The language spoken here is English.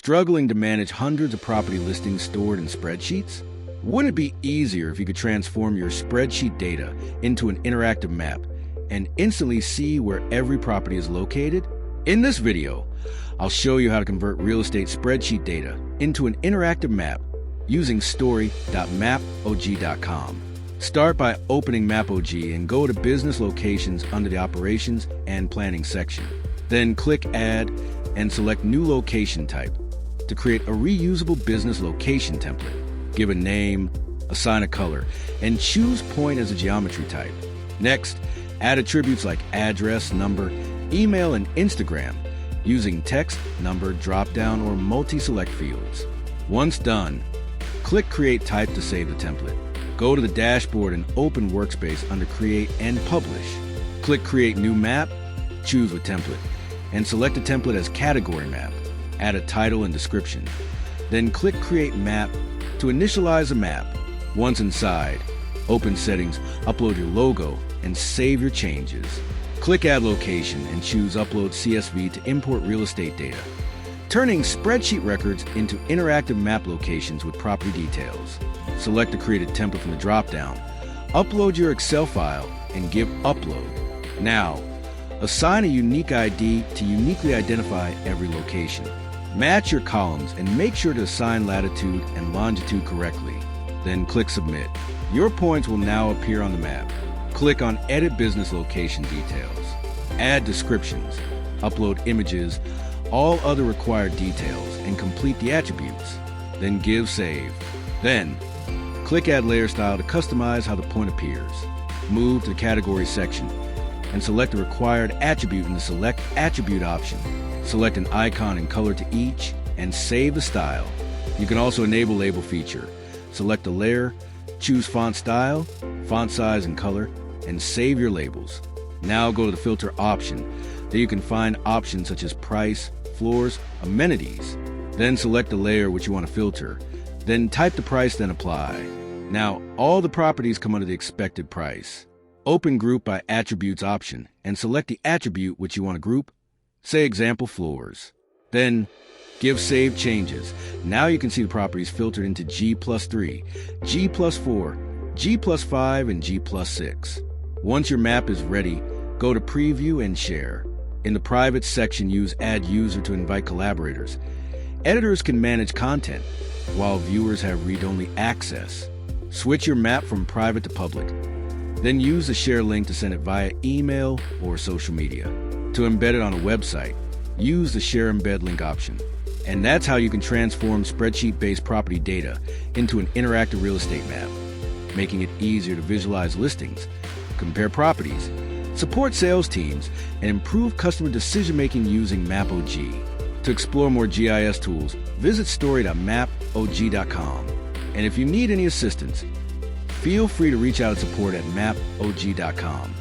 Struggling to manage hundreds of property listings stored in spreadsheets? Wouldn't it be easier if you could transform your spreadsheet data into an interactive map and instantly see where every property is located? In this video, I'll show you how to convert real estate spreadsheet data into an interactive map using story.mapog.com. Start by opening MAPOG and go to Business Locations under the Operations and Planning section. Then click Add and select New Location Type to create a reusable business location template. Give a name, assign a color, and choose Point as a geometry type. Next, add attributes like address, number, email, and Instagram using text, number, drop-down, or multi-select fields. Once done, click Create Type to save the template. Go to the dashboard and open Workspace under Create and Publish. Click Create New Map, choose a template, and select a template as Category Map. Add a title and description. Then click Create Map to initialize a map. Once inside, open Settings, upload your logo, and save your changes. Click Add Location and choose Upload CSV to import real estate data, turning spreadsheet records into interactive map locations with property details. Select the created template from the drop-down, upload your Excel file, and give Upload. Now, assign a unique ID to uniquely identify every location. Match your columns and make sure to assign latitude and longitude correctly. Then click Submit. Your points will now appear on the map. Click on Edit Business Location Details. Add descriptions, upload images, all other required details, and complete the attributes. Then give Save. Then, click Add Layer Style to customize how the point appears. Move to the Category section and select the required attribute in the Select Attribute option. Select an icon and color to each and save the style. You can also enable Label feature. Select a layer, choose font style, font size, and color, and save your labels. Now go to the Filter option. There you can find options such as price, floors, amenities. Then select the layer which you want to filter. Then type the price, then apply. Now all the properties come under the expected price. Open Group by Attributes option and select the attribute which you want to group, say example floors. Then give Save Changes. Now you can see the properties filtered into G+3, G+4, G+5, and G+6. Once your map is ready, go to Preview and Share. In the Private section, use Add User to invite collaborators. Editors can manage content, while viewers have read-only access. Switch your map from private to public. Then use the share link to send it via email or social media. To embed it on a website, use the Share Embed Link option. And that's how you can transform spreadsheet-based property data into an interactive real estate map, making it easier to visualize listings, compare properties, support sales teams, and improve customer decision-making using MAPOG. To explore more GIS tools, visit story.mapog.com. And if you need any assistance, feel free to reach out to support at mapog.com.